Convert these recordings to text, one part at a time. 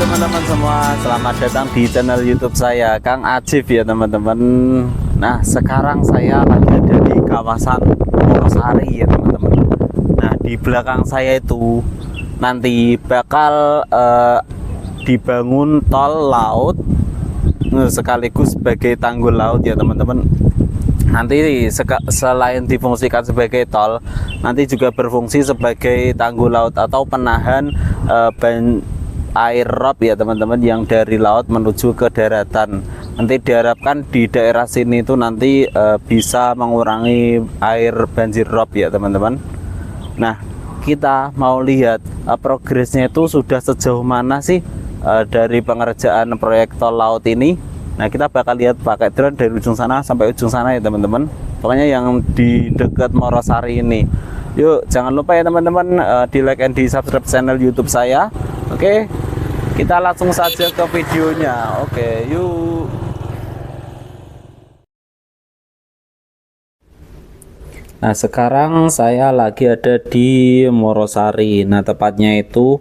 teman-teman semua, selamat datang di channel YouTube saya, Kang Ajif ya teman-teman. Nah, sekarang saya lagi ada di kawasan Morosari ya teman-teman. Nah, di belakang saya itu nanti bakal dibangun tol laut sekaligus sebagai tanggul laut ya teman-teman. Nanti selain difungsikan sebagai tol, nanti juga berfungsi sebagai tanggul laut atau penahan air rob ya teman-teman, yang dari laut menuju ke daratan. Nanti diharapkan di daerah sini itu nanti bisa mengurangi air banjir rob ya teman-teman. Nah, kita mau lihat progresnya itu sudah sejauh mana sih dari pengerjaan proyek tol laut ini. Nah, kita bakal lihat pakai drone dari ujung sana sampai ujung sana ya teman-teman. Pokoknya yang di dekat Morosari ini. Yuk, jangan lupa ya teman-teman, di like and di subscribe channel YouTube saya. Oke, kita langsung saja ke videonya. Oke, yuk. Nah, sekarang saya lagi ada di Morosari. Nah, tepatnya itu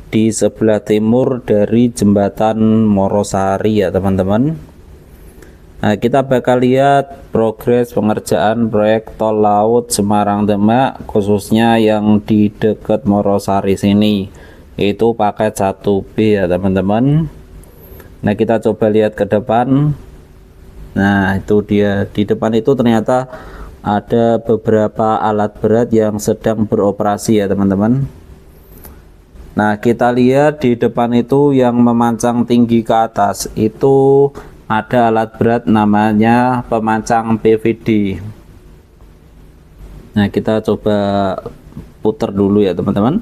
di sebelah timur dari jembatan Morosari ya teman-teman. Nah, kita bakal lihat progres pengerjaan proyek tol laut Semarang Demak, khususnya yang di dekat Morosari sini, yaitu paket 1B ya teman-teman. Nah, kita coba lihat ke depan. Nah, itu dia, di depan itu ternyata ada beberapa alat berat yang sedang beroperasi ya teman-teman. Nah, kita lihat di depan itu yang memancang tinggi ke atas itu ada alat berat namanya pemancang PVD. Nah, kita coba putar dulu ya teman-teman.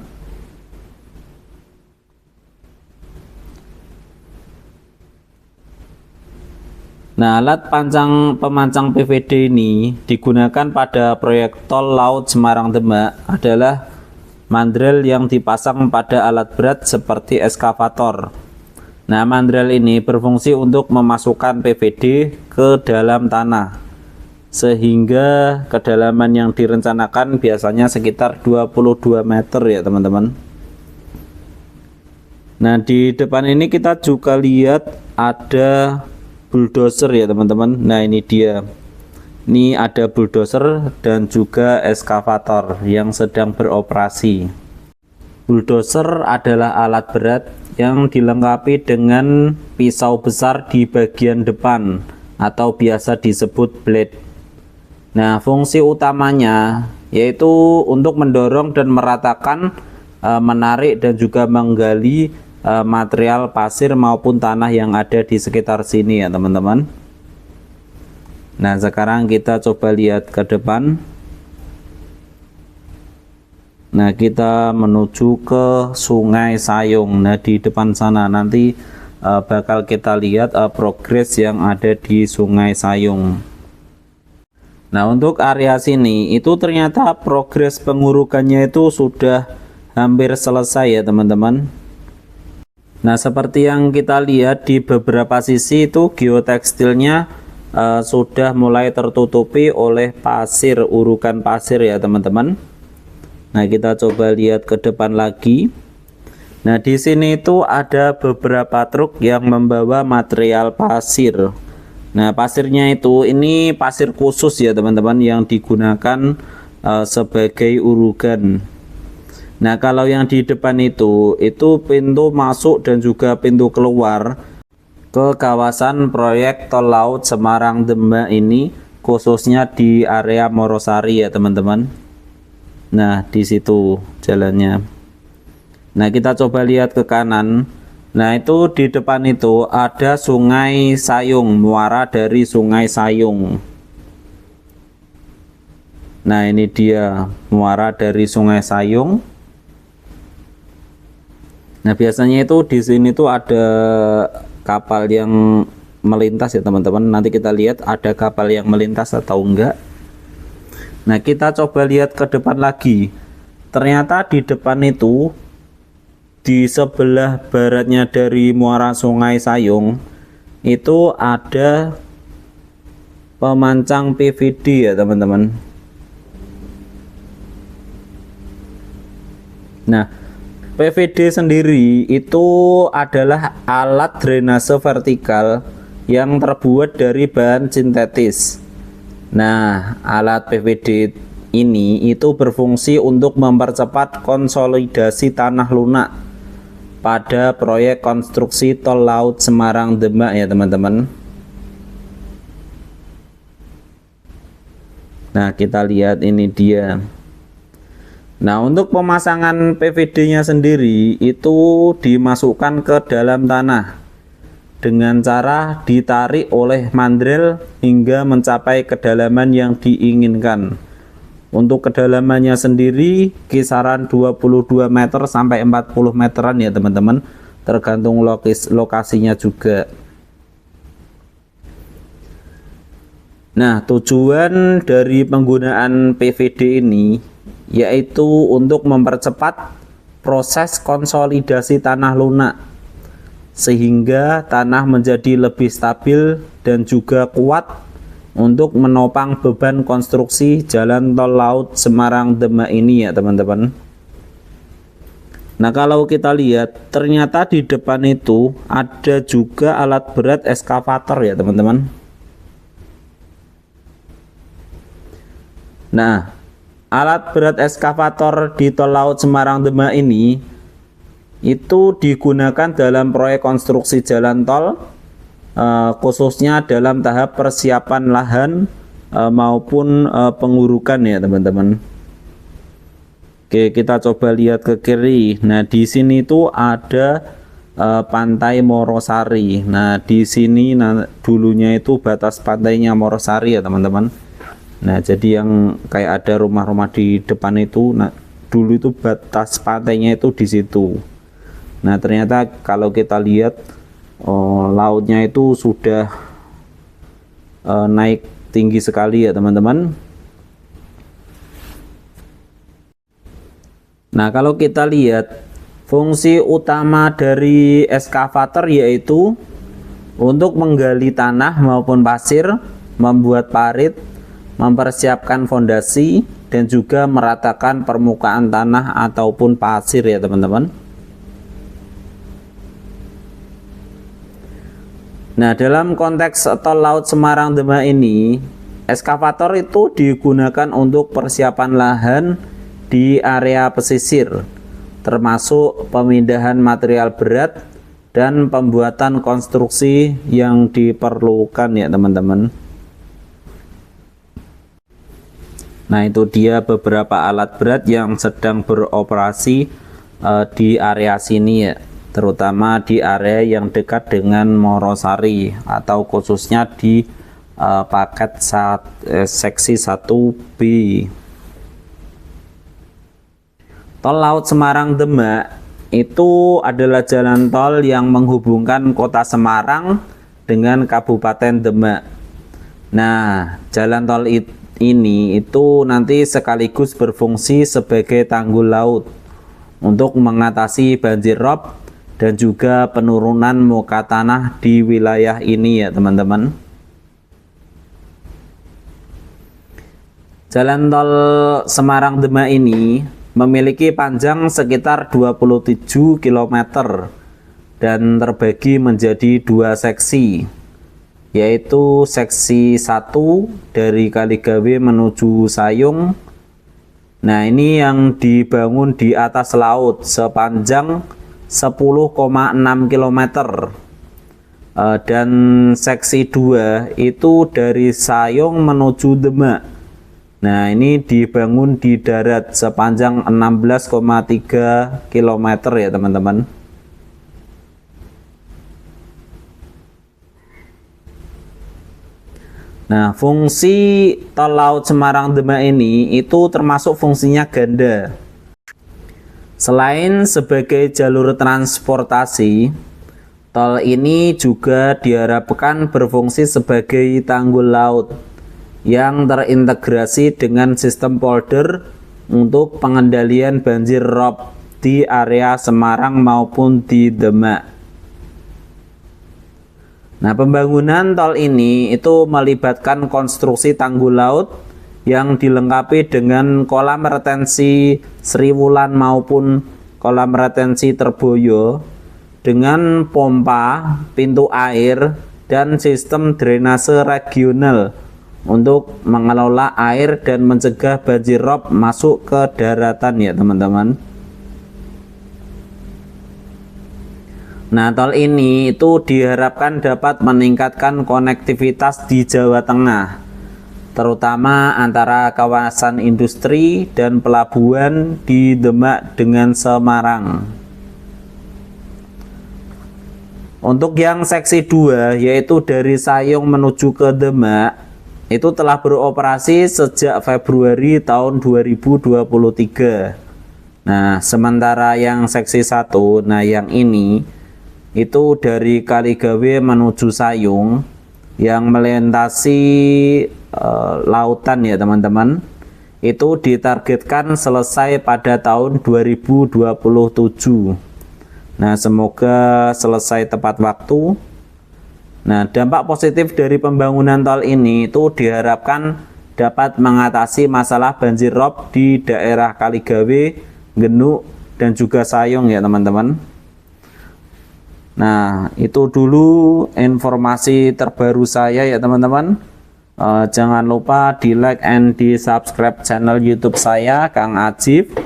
Nah, alat pemancang PVD ini digunakan pada proyek tol laut Semarang Demak adalah mandrel yang dipasang pada alat berat seperti eskavator. Nah, mandrel ini berfungsi untuk memasukkan PVD ke dalam tanah, sehingga kedalaman yang direncanakan biasanya sekitar 22 meter ya teman-teman. Nah, di depan ini kita juga lihat ada bulldozer ya teman-teman. Nah, ini dia. Ini ada bulldozer dan juga eskavator yang sedang beroperasi. Bulldozer adalah alat berat yang dilengkapi dengan pisau besar di bagian depan atau biasa disebut blade. Nah, fungsi utamanya yaitu untuk mendorong dan meratakan, menarik dan juga menggali material pasir maupun tanah yang ada di sekitar sini ya teman-teman. Nah, sekarang kita coba lihat ke depan. Nah, kita menuju ke Sungai Sayung. Nah, di depan sana nanti bakal kita lihat progres yang ada di Sungai Sayung. Nah, untuk area sini itu ternyata progres pengurukannya itu sudah hampir selesai ya teman-teman. Nah, seperti yang kita lihat di beberapa sisi itu geotekstilnya sudah mulai tertutupi oleh pasir, urukan pasir ya teman-teman. Nah, kita coba lihat ke depan lagi. Nah, di sini itu ada beberapa truk yang membawa material pasir. Nah, pasirnya itu ini pasir khusus ya teman-teman, yang digunakan sebagai urukan. Nah, kalau yang di depan itu pintu masuk dan juga pintu keluar ke kawasan proyek tol laut Semarang Demak ini, khususnya di area Morosari ya teman-teman. Nah, di situ jalannya. Nah, kita coba lihat ke kanan. Nah, itu di depan itu ada Sungai Sayung, muara dari Sungai Sayung. Nah, ini dia muara dari Sungai Sayung. Nah, biasanya itu di sini tuh ada kapal yang melintas ya teman-teman. Nanti kita lihat ada kapal yang melintas atau enggak. Nah, kita coba lihat ke depan lagi. Ternyata di depan itu, di sebelah baratnya dari muara Sungai Sayung itu ada pemancang PVD ya teman-teman. Nah, PVD sendiri itu adalah alat drainase vertikal yang terbuat dari bahan sintetis. Nah, alat PVD ini itu berfungsi untuk mempercepat konsolidasi tanah lunak pada proyek konstruksi tol laut Semarang Demak ya teman-teman. Nah, kita lihat ini dia. Nah, untuk pemasangan PVD-nya sendiri itu dimasukkan ke dalam tanah dengan cara ditarik oleh mandrel hingga mencapai kedalaman yang diinginkan. Untuk kedalamannya sendiri kisaran 22 meter sampai 40 meteran ya teman-teman, tergantung lokasinya juga. Nah, tujuan dari penggunaan PVD ini yaitu untuk mempercepat proses konsolidasi tanah lunak sehingga tanah menjadi lebih stabil dan juga kuat untuk menopang beban konstruksi jalan tol laut Semarang Demak ini ya teman-teman. Nah, kalau kita lihat ternyata di depan itu ada juga alat berat eskavator ya teman-teman. Nah, alat berat eskavator di tol laut Semarang Demak ini itu digunakan dalam proyek konstruksi jalan tol, khususnya dalam tahap persiapan lahan maupun pengurukan ya teman-teman. Oke, kita coba lihat ke kiri. Nah, di sini tuh ada Pantai Morosari. Nah, di sini dulunya itu batas pantainya Morosari ya teman-teman. Nah, jadi yang kayak ada rumah-rumah di depan itu, nah dulu itu batas pantainya itu di situ. Nah, ternyata kalau kita lihat lautnya itu sudah naik tinggi sekali ya teman-teman. Nah, kalau kita lihat fungsi utama dari eskavator yaitu untuk menggali tanah maupun pasir, membuat parit, mempersiapkan fondasi, dan juga meratakan permukaan tanah ataupun pasir ya teman-teman. Nah, dalam konteks tol laut Semarang Demak ini, eskavator itu digunakan untuk persiapan lahan di area pesisir, termasuk pemindahan material berat dan pembuatan konstruksi yang diperlukan ya teman-teman. Nah, itu dia beberapa alat berat yang sedang beroperasi di area sini ya, terutama di area yang dekat dengan Morosari atau khususnya di paket seksi 1B. Tol laut Semarang Demak itu adalah jalan tol yang menghubungkan kota Semarang dengan Kabupaten Demak. Nah, jalan tol ini itu nanti sekaligus berfungsi sebagai tanggul laut untuk mengatasi banjir rob dan juga penurunan muka tanah di wilayah ini ya teman-teman. Jalan tol Semarang Demak ini memiliki panjang sekitar 27 km dan terbagi menjadi dua seksi, yaitu seksi 1 dari Kaligawe menuju Sayung. Nah, ini yang dibangun di atas laut sepanjang 10,6 km. Dan seksi 2 itu dari Sayung menuju Demak. Nah, ini dibangun di darat sepanjang 16,3 km ya teman-teman. Nah, fungsi tol laut Semarang Demak ini itu termasuk fungsinya ganda. Selain sebagai jalur transportasi, tol ini juga diharapkan berfungsi sebagai tanggul laut yang terintegrasi dengan sistem polder untuk pengendalian banjir rob di area Semarang maupun di Demak. Nah, pembangunan tol ini itu melibatkan konstruksi tanggul laut yang dilengkapi dengan kolam retensi Sriwulan maupun kolam retensi Terboyo dengan pompa, pintu air, dan sistem drainase regional untuk mengelola air dan mencegah banjir rob masuk ke daratan ya teman-teman. Nah, tol ini itu diharapkan dapat meningkatkan konektivitas di Jawa Tengah, terutama antara kawasan industri dan pelabuhan di Demak dengan Semarang. Untuk yang seksi 2 yaitu dari Sayung menuju ke Demak itu telah beroperasi sejak Februari tahun 2023. Nah, sementara yang seksi 1, nah yang ini itu dari Kaligawe menuju Sayung yang melintasi lautan ya teman-teman, itu ditargetkan selesai pada tahun 2027. Nah, semoga selesai tepat waktu. Nah, dampak positif dari pembangunan tol ini itu diharapkan dapat mengatasi masalah banjir rob di daerah Kaligawe, Genuk, dan juga Sayung ya teman-teman. Nah, itu dulu informasi terbaru saya ya teman-teman. Jangan lupa di like and di subscribe channel YouTube saya, Kang Ajib.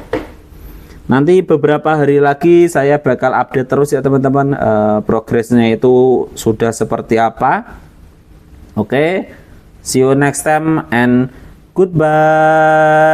Nanti beberapa hari lagi saya bakal update terus ya teman-teman, progresnya itu sudah seperti apa. Oke, see you next time and goodbye.